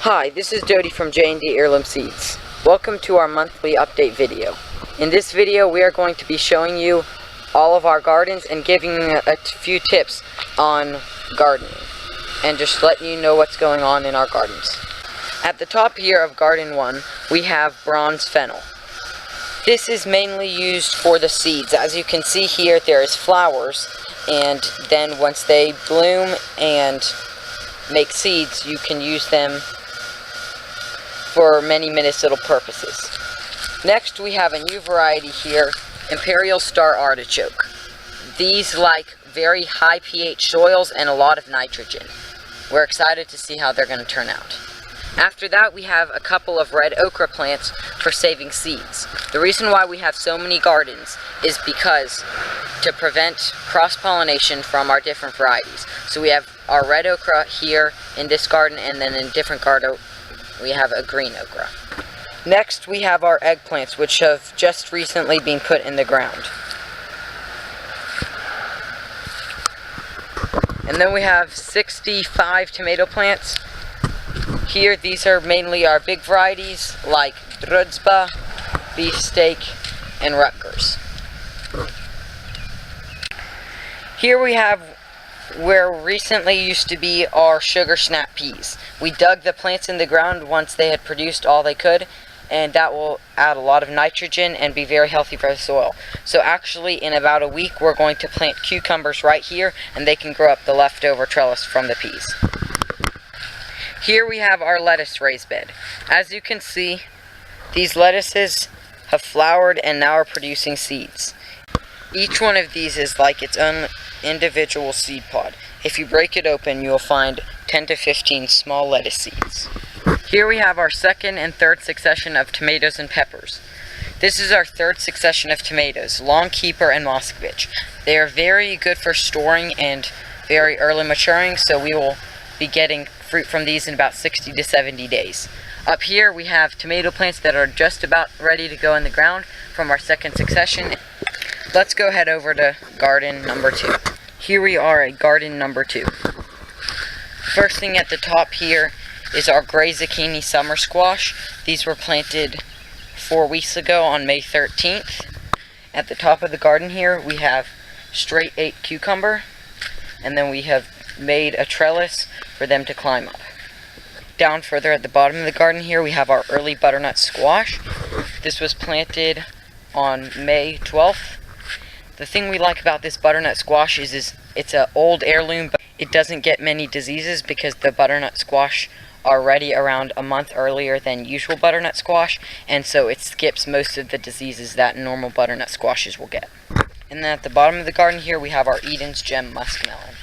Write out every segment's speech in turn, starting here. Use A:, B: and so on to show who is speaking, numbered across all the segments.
A: Hi, this is Jody from D Heirloom Seeds. Welcome to our monthly update video. In this video we are going to be showing you all of our gardens and giving you a few tips on gardening and just letting you know what's going on in our gardens. At the top here of garden 1 we have bronze fennel. This is mainly used for the seeds. As you can see here, there is flowers, and then once they bloom and make seeds, you can use them for many medicinal purposes. Next, we have a new variety here, Imperial Star Artichoke. These like very high pH soils and a lot of nitrogen. We're excited to see how they're going to turn out. After that, we have a couple of red okra plants for saving seeds. The reason why we have so many gardens is because to prevent cross-pollination from our different varieties. So we have our red okra here in this garden, and then in a different garden we have a green okra. Next, we have our eggplants, which have just recently been put in the ground. And then we have 65 tomato plants. Here, these are mainly our big varieties like Drudzba, Beefsteak, and Rutgers. Here we have where recently used to be our sugar snap peas. We dug the plants in the ground once they had produced all they could, and that will add a lot of nitrogen and be very healthy for the soil. So actually, in about a week, we're going to plant cucumbers right here, and they can grow up the leftover trellis from the peas. Here we have our lettuce raised bed. As you can see, these lettuces have flowered and now are producing seeds. Each one of these is like its own individual seed pod. If you break it open, you will find 10 to 15 small lettuce seeds. Here we have our second and third succession of tomatoes and peppers. This is our third succession of tomatoes, Long Keeper and Moscovich. They are very good for storing and very early maturing, so we will be getting fruit from these in about 60 to 70 days. Up here we have tomato plants that are just about ready to go in the ground from our second succession. Let's go head over to garden number 2. Here we are at garden number 2. First thing at the top here is our gray zucchini summer squash. These were planted 4 weeks ago on May 13th. At the top of the garden here we have straight 8 cucumber, and then we have made a trellis for them to climb up. Down further at the bottom of the garden here we have our early butternut squash. This was planted on May 12th. The thing we like about this butternut squash is it's an old heirloom, but it doesn't get many diseases because the butternut squash are ready around a month earlier than usual butternut squash, and so it skips most of the diseases that normal butternut squashes will get. And then at the bottom of the garden here we have our Eden's Gem muskmelon.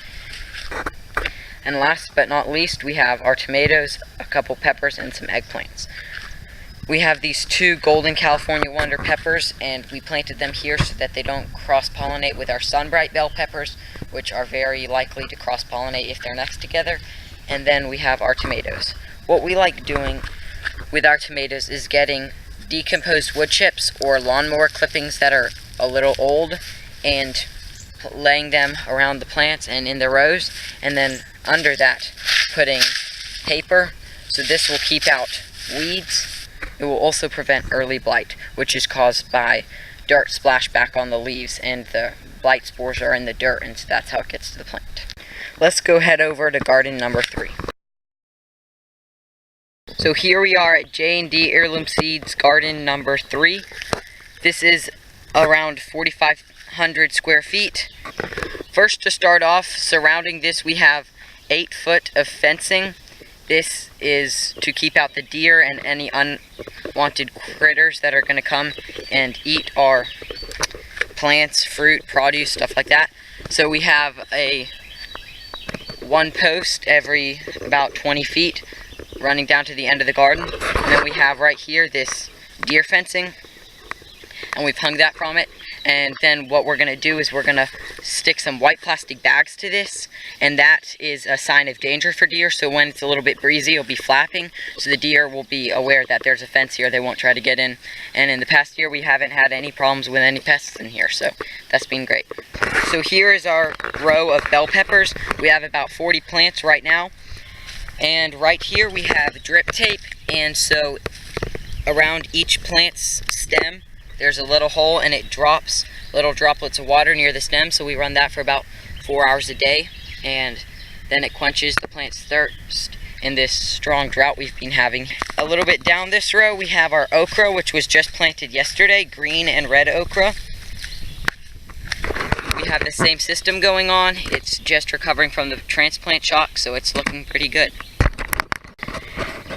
A: And last but not least, we have our tomatoes, a couple peppers, and some eggplants. We have these 2 golden California Wonder peppers, and we planted them here so that they don't cross-pollinate with our Sunbright bell peppers, which are very likely to cross-pollinate if they're next together. And then we have our tomatoes. What we like doing with our tomatoes is getting decomposed wood chips or lawnmower clippings that are a little old and laying them around the plants and in the rows, and then under that putting paper, so this will keep out weeds. It will also prevent early blight, which is caused by dirt splash back on the leaves, and the blight spores are in the dirt, and so that's how it gets to the plant. Let's go head over to garden number 3. So here we are at D Heirloom Seeds garden number 3. This is around 4,500 square feet. First, to start off, surrounding this we have 8 foot of fencing. This is to keep out the deer and any unwanted critters that are going to come and eat our plants, fruit, produce, stuff like that. So we have a 1 post every about 20 feet running down to the end of the garden. And then we have right here this deer fencing, and we've hung that from it. And then what we're going to do is we're going to stick some white plastic bags to this, and that is a sign of danger for deer. So when it's a little bit breezy, it'll be flapping, so the deer will be aware that there's a fence here. They won't try to get in. And in the past year we haven't had any problems with any pests in here, so that's been great. So here is our row of bell peppers. We have about 40 plants right now. And right here we have drip tape, and so around each plant's stem there's a little hole, and it drops little droplets of water near the stem, so we run that for about 4 hours a day, and then it quenches the plant's thirst in this strong drought we've been having. A little bit down this row we have our okra, which was just planted yesterday, green and red okra. We have the same system going on. It's just recovering from the transplant shock, so it's looking pretty good.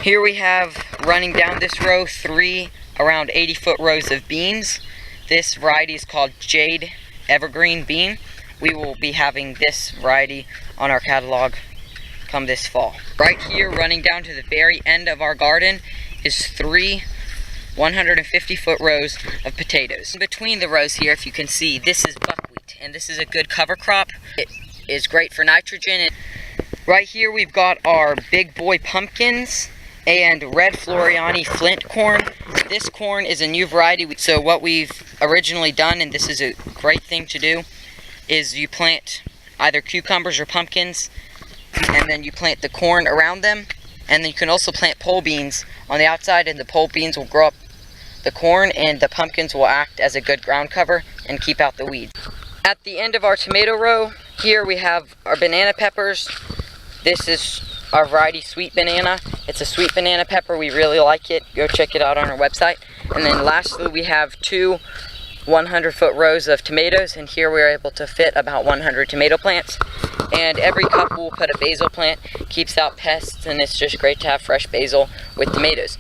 A: Here we have, running down this row, 3 around 80-foot rows of beans. This variety is called Jade Evergreen Bean. We will be having this variety on our catalog come this fall. Right here, running down to the very end of our garden, is 3 150-foot rows of potatoes. In between the rows here, if you can see, this is buckwheat, and this is a good cover crop. It is great for nitrogen. Right here we've got our big boy pumpkins and red Floriani flint corn. This corn is a new variety, so what we've originally done, and this is a great thing to do, is you plant either cucumbers or pumpkins, and then you plant the corn around them, and then you can also plant pole beans on the outside, and the pole beans will grow up the corn, and the pumpkins will act as a good ground cover and keep out the weeds. At the end of our tomato row, here we have our banana peppers. This is our variety Sweet Banana. It's a sweet banana pepper. We really like it. Go check it out on our website. And then lastly, we have 2 100-foot rows of tomatoes, and here we are able to fit about 100 tomato plants. And every couple will put a basil plant, keeps out pests, and it's just great to have fresh basil with tomatoes.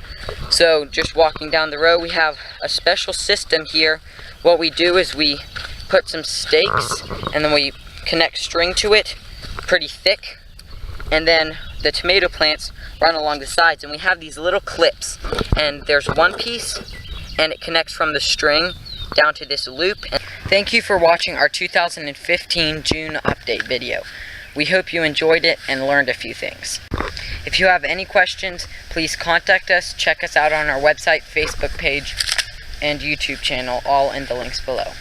A: So just walking down the row, we have a special system here. What we do is we put some stakes, and then we connect string to it pretty thick, and then the tomato plants run along the sides, and we have these little clips, and there's one piece, and it connects from the string down to this loop. Thank you for watching our 2015 June update video. We hope you enjoyed it and learned a few things. If you have any questions, please contact us. Check us out on our website, Facebook page, and YouTube channel, all in the links below.